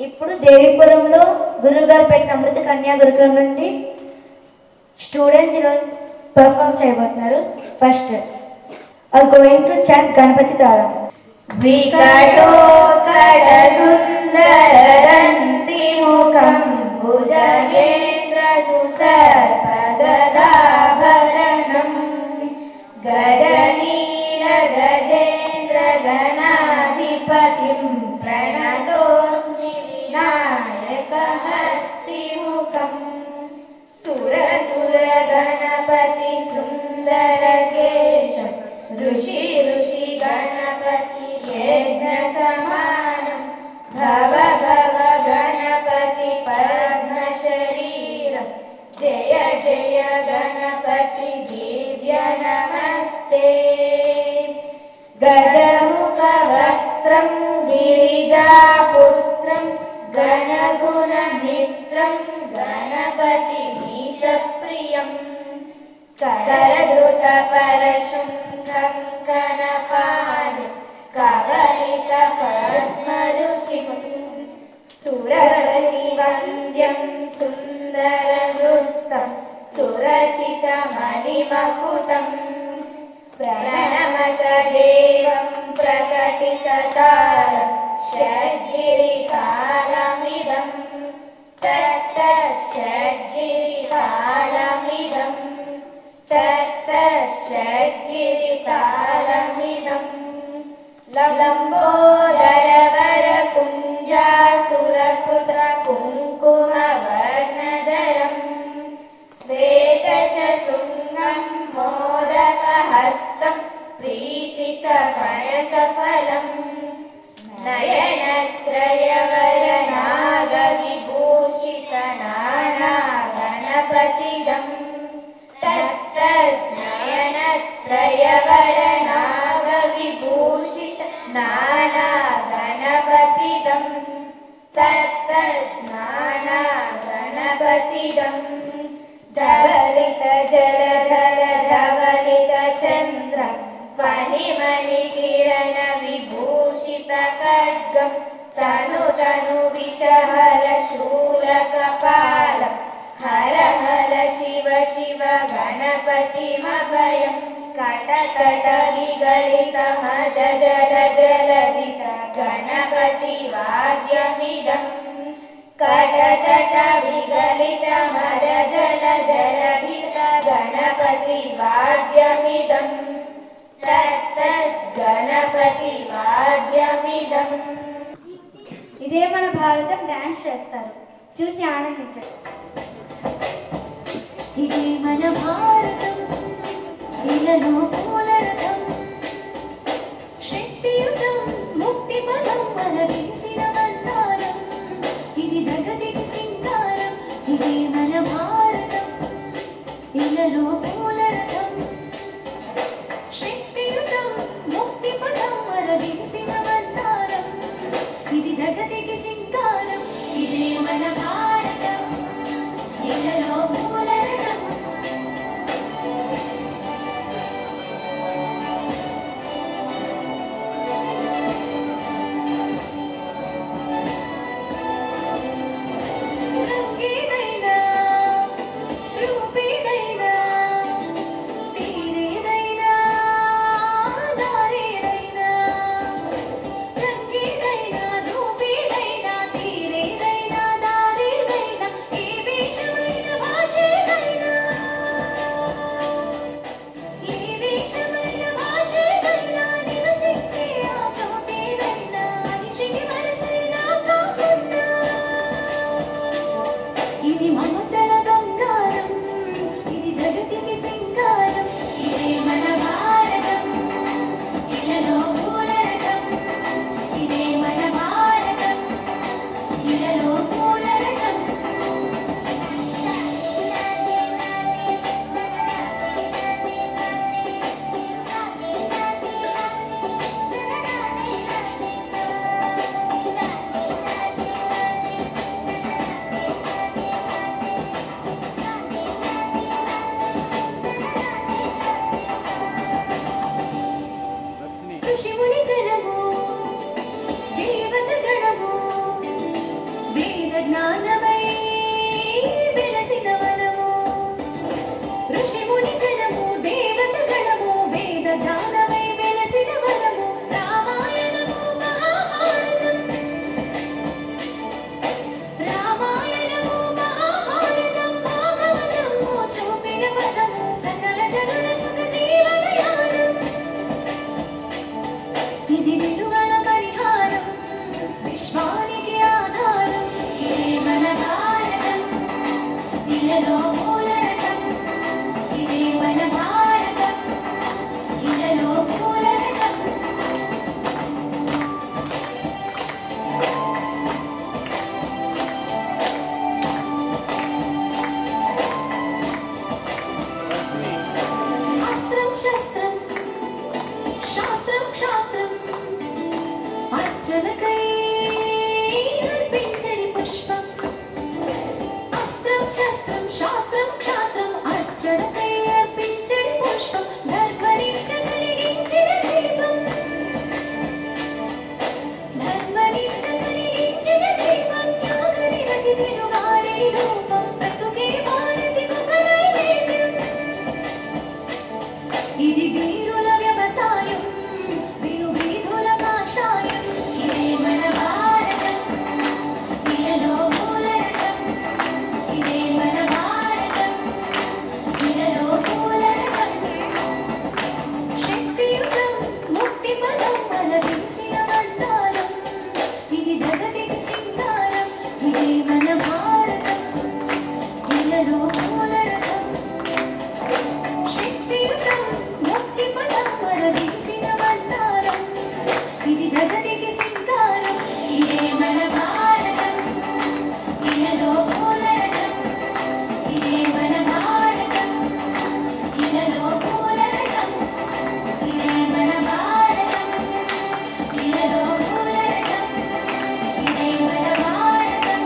ఇప్పుడు దేవీపురంలో గురువుగారు పెట్టిన అమృత కన్యా గురుకులం నుండి స్టూడెంట్స్ ఈరోజు పర్ఫామ్ చేయబోతున్నారు. First are going to chant Ganapati తాళం. వికటోత్కట సుందరదంతి ముఖం భుజగేంద్ర సుసర్పగదాభరణం గజనీల గజేంద్ర గణాధిపతిం ప్రణతోస్మి వినాయక హస్తిముఖం సురసుర గణపతి సుందర కేశం ఋషి ఋషి గణపతి యజ్ఞ సమానం భవ భవ గణపతి పద్మ శరీరం జయ జయ గణపతి దివ్య నమస్తే. గజముఖ వక్త్రం గిరిజాపుత్రం గణగుణ మిత్రం గణపతి మీశప్రియం కరధృత పరశుంఠం కనపాని కవలిత పద్మరుచిం సురవతి వంద్యం సుందర నృత్తం సురచిత మణిమకుటం ప్రణమత దేవం ప్రకటిత తాళం షడ్గిరితాళమిదం తత్త షడ్గిరితాళమిదం తత్త షడ్గిరితాళమిదం లంబోదరవర కుంజాసురకృత కుంకుమ వర్ణధరం శ్వేతశృంగం మోదకహస్తం ప్రీతి సఫల సఫలం నయనత్రయవరనాగ విభూషిత నానా గణపతిదం తత్తనయనత్రయవరనాగ విభూషిత నానా గణపతిదం తత్తనానా గణపతిదం ధవలిత జలధర ధవలిత చంద్ర ఫణిమణి కిరణ విభూషిత ఖడ్గం తను తను విషహర శూలకపాలం హర హర శివ శివ గణపతిమభయం కటకట విగలిత మద జల జలదిత గణపతి వాద్యమిదం కటకట విగలిత మద జల జలదిత గణపతి వాద్యమిదం తత్త గణపతి వాద్యమిదం. ఇదే మన భారతం డాన్స్ చేస్తారు, చూసి ఆనందించండి. ఇదే మన భారతం ఇలలో పూలరథం శక్తియుతం ముక్తి పదం మనగేసిన మందారం ఇది జగతికి సింగారం. ఇదే మన భారతం ఇలలో పూలరథం శక్తియుతం ముక్తి పదం మనగేసిన మందారం ఇది జగతికి సింగారం. ఇదే మన భారతం ఇలలో పూలరథం. జ్ఞానమై వెలసిన వనము ఋషి ముని జనము దేవత గణము వేద జ్ఞానమై వెలసిన వనము రామాయణము మహాభారతం రామాయణము మహాభారతం భాగవతము చూపిన పదము సకల జనుల సుఖ జీవనయానం ఇది విలువల పరిహారం విశ్వానికి ఆధారం ఇదే మన భారతం ఇలలో మూలరకం ఇదే మన భారతం ఇలలో మూలరకం అస్త్రం శస్త్రం శాస్త్రం క్షాత్రం అర్చనకై అర్పించడి పుష్పం అస్త్రం శస్త్రం శాస్త్రం క్షాత్రం అర్చనకై అర్పించడి పుష్పం ధర్మనిష్ట కలిగించిన దీపం ధర్మనిష్ట కలిగించిన దీపం త్యాగని రతి తిరుగారిడి రూపం బ్రతుకే భారతి ఒక నైవేద్యం ఇది వీరుల వ్యవసాయం విను వీధుల కాషాయం ఇదే మన భారతం ఇలలో మూలరకం ఇదే మన భారతం ఇలలో మూలరకం శక్తియుతం ముక్తి పదం అలరించిన మందారం ఇది జగతికి సింగారం ఇదే మన భారతం ఇలలో మూలరకం శక్తియుతం ముక్తి పదం అలరించిన మందారం ఇది జగతికి సింగారం ఇదే మన భారతం ఇలలో మూలరకం ఇదే మన భారతం ఇలలో మూలరకం ఇదే మన భారతం ఇలలో మూలరకం ఇదే మన భారతం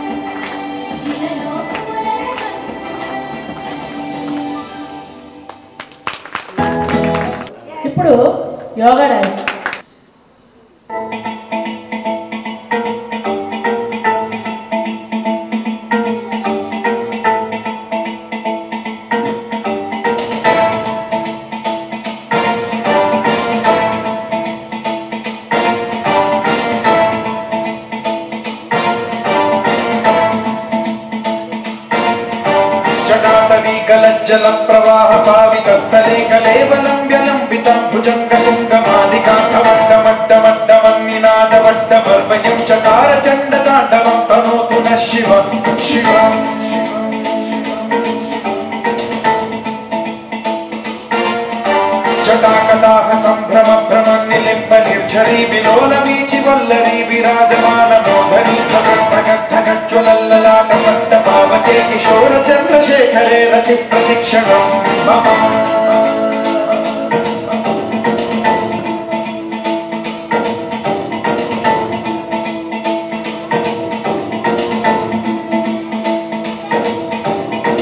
ఇలలో మూలరకం ఇప్పుడు యోగా డాన్స్ जल प्रवाह पावितस्थले कलेवलं व्यलम्बितं भुजङ्गतुङ्गमालिकाकवड्डमड्डमड्डमन्निनादवड्डमर्वयं चकार चण्डताण्डवं तनोतु नः शिवं शिवम् जटाकटाह सम्भ्रम भ्रमन् निलिम्ब निर्झरी विलोलवीचि वल्लरी विराजमान मोधरी ठगट्ठगज्ज्वलल्ललाटपट्ट पावके किशोर चन्द्रशेखरे रति प्रशिक्षणं मम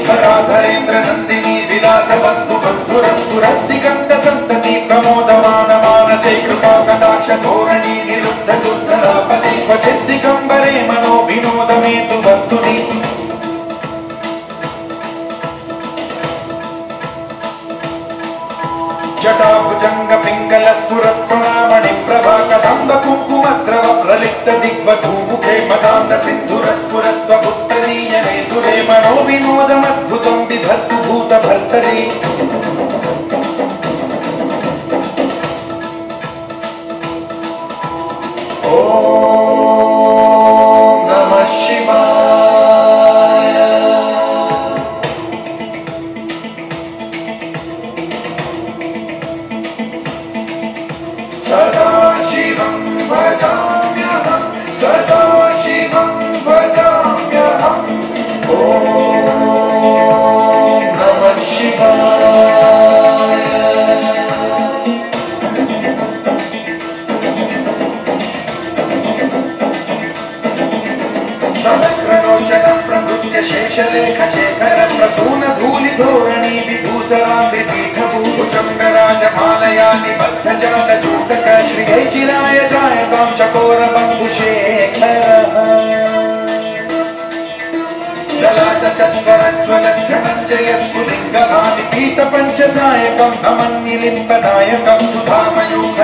धराधरेन्द्र नन्दिनी विलासबन्धु बन्धुरसुरद्दिगन्त सन्तति प्रमोदमान मानसे कृपा कटाक्ष धोरणी निरुद्ध दुर्धरापदे क्वचिद्दिगम्बरे मनो विनोदमेतु वस्तुनि जटाभुजंग पिंगल सुरत्सुनामणि प्रभा कदम्ब कुङ्कुमद्रव प्रलिप्त दिग्वधूमुखे मदान्त सिन्धुरस्फुरत्व उत्तरीयने दुरे मनो विनोदमद्भुतं बिभर्तु भूतभर्तरि ॐ नमः शिवाय सदा शिवं भजाम्यहं सदा शिवं भजाम्यहम् ॐ नमः शिवाय समग्रलोचनं प्रभृत्य शेषलेख शेखर प्रसून धूलि धोरणी विभूषराम्बि पीठभूभुजङ्गराजमालया निबद्ध जाल जूटक श्रियै चिराय जायतां चकोर बन्धुशेखरः जयस्फुलिङ्ग आदिपीत पञ्चसायकं नमन्निलिम्बनायकं सुधामयूख